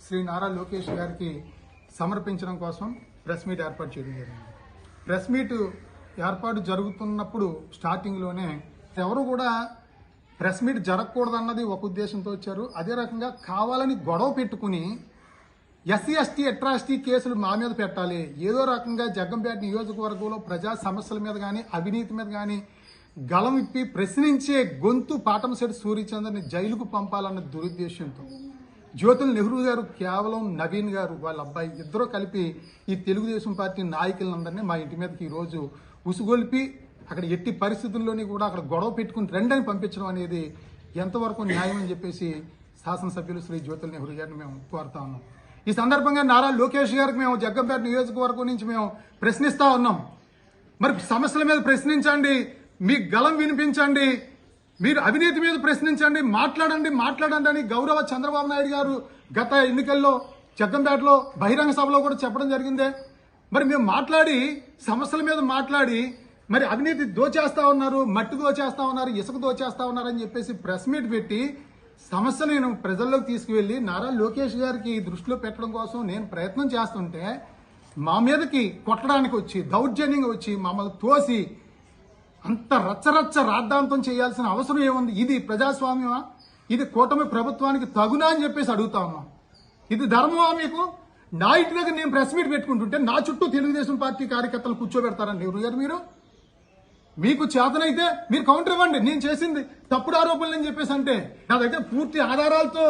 శ్రీ నారా లోకేష్ గారికి సమర్పించడం కోసం ప్రెస్ మీట్ ఏర్పాటు చేయడం జరిగింది. ప్రెస్ మీట్ ఏర్పాటు జరుగుతున్నప్పుడు స్టార్టింగ్లోనే ఎవరు కూడా ప్రెస్ మీట్ జరగకూడదన్నది ఒక ఉద్దేశంతో వచ్చారు. అదే రకంగా కావాలని గొడవ పెట్టుకుని ఎస్సీ ఎస్టీ అట్రాసిటీ కేసులు మా మీద పెట్టాలి, ఏదో రకంగా జగ్గంపేట నియోజకవర్గంలో ప్రజా సమస్యల మీద కానీ అవినీతి మీద కానీ గలం ఇప్పి ప్రశ్నించే గొంతు పాటంశెట్టి సూర్యచంద్రని జైలుకు పంపాలన్న దురుద్దేశంతో జ్యోతుల నెహ్రూ గారు కేవలం నవీన్ గారు వాళ్ళ అబ్బాయి ఇద్దరూ కలిపి ఈ తెలుగుదేశం పార్టీ నాయకులందరినీ మా ఇంటి మీదకి ఈరోజు ఉసుగొల్పి అక్కడ ఎట్టి పరిస్థితుల్లోని కూడా అక్కడ గొడవ పెట్టుకుని రెండని పంపించడం అనేది ఎంతవరకు న్యాయం అని చెప్పేసి శాసనసభ్యులు శ్రీ జ్యోతుల నెహ్రూ గారిని మేము కోరుతా ఉన్నాం. ఈ సందర్భంగా నారా లోకేష్ గారికి మేము జగ్గంపేట నియోజకవర్గం నుంచి మేము ప్రశ్నిస్తా ఉన్నాం. మరి సమస్యల మీద ప్రశ్నించండి, మీ గలం వినిపించండి, మీరు అవినీతి మీద ప్రశ్నించండి, మాట్లాడండి అని గౌరవ చంద్రబాబు నాయుడు గారు గత ఎన్నికల్లో జగ్గంపేటలో బహిరంగ సభలో కూడా చెప్పడం జరిగిందే. మరి మేము మాట్లాడి సమస్యల మీద మాట్లాడి మరి అవినీతి దోచేస్తా ఉన్నారు, మట్టి దోచేస్తా ఉన్నారు, ఇసుక దోచేస్తా ఉన్నారు అని చెప్పేసి ప్రెస్ మీట్ పెట్టి సమస్యలు నేను ప్రజల్లోకి తీసుకువెళ్లి నారా లోకేష్ గారికి దృష్టిలో పెట్టడం కోసం నేను ప్రయత్నం చేస్తుంటే మా మీదకి కొట్టడానికి వచ్చి దౌర్జన్యంగా వచ్చి మమ్మల్ని తోసి అంత రచ్చరచ్చ రాద్ధాంతం చేయాల్సిన అవసరం ఏముంది? ఇది ప్రజాస్వామ్యమా? ఇది కూటమి ప్రభుత్వానికి తగునా అని చెప్పేసి అడుగుతా ఉన్నాం. ఇది ధర్మమా మీకు? నా ఇంటి దగ్గర నేను ప్రెస్ మీట్ పెట్టుకుంటుంటే నా చుట్టూ తెలుగుదేశం పార్టీ కార్యకర్తలు కూర్చోబెడతారండి నెహ్రూ గారు. మీరు మీకు చేతనైతే మీరు కౌంటర్ ఇవ్వండి, నేను చేసింది తప్పుడు ఆరోపణలు అని చెప్పేసి అంటే నా దగ్గర పూర్తి ఆధారాలతో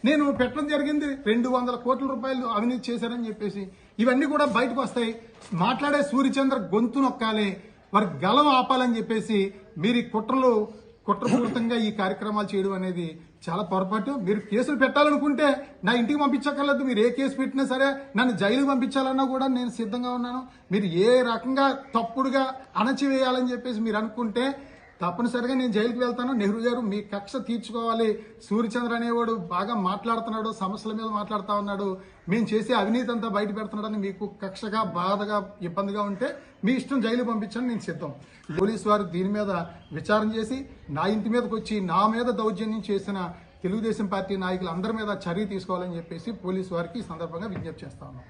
నేను పెట్టడం జరిగింది. 200 కోట్ల రూపాయలు అవినీతి చేశారని చెప్పేసి ఇవన్నీ కూడా బయటకు వస్తాయి. మాట్లాడే సూర్యచంద్ర గొంతు నొక్కాలి, వారి గలం ఆపాలని చెప్పేసి మీరు ఈ కుట్రపూరితంగా ఈ కార్యక్రమాలు చేయడం అనేది చాలా పొరపాటు. మీరు కేసులు పెట్టాలనుకుంటే నా ఇంటికి పంపించక్కర్లేదు, మీరు ఏ కేసు పెట్టినా సరే నన్ను జైలుకి పంపించాలన్నా కూడా నేను సిద్ధంగా ఉన్నాను. మీరు ఏ రకంగా తప్పుడుగా అణచివేయాలని చెప్పేసి మీరు అనుకుంటే తప్పనిసరిగా నేను జైలుకి వెళ్తాను. నెహ్రూ గారు మీ కక్ష తీర్చుకోవాలి. సూర్యచంద్ర అనేవాడు బాగా మాట్లాడుతున్నాడు, సమస్యల మీద మాట్లాడుతూ ఉన్నాడు, మేము చేసే అవినీతి అంతా బయట పెడుతున్నాడని మీకు కక్షగా బాధగా ఇబ్బందిగా ఉంటే మీ ఇష్టం జైలు పంపించండి, నేను సిద్ధం. పోలీసు వారు దీని మీద విచారణ చేసి నా ఇంటి మీదకి వచ్చి నా మీద దౌర్జన్యం చేసిన తెలుగుదేశం పార్టీ నాయకులు అందరి మీద చర్య తీసుకోవాలని చెప్పేసి పోలీసు వారికి ఈ సందర్భంగా విజ్ఞప్తి చేస్తా ఉన్నాం.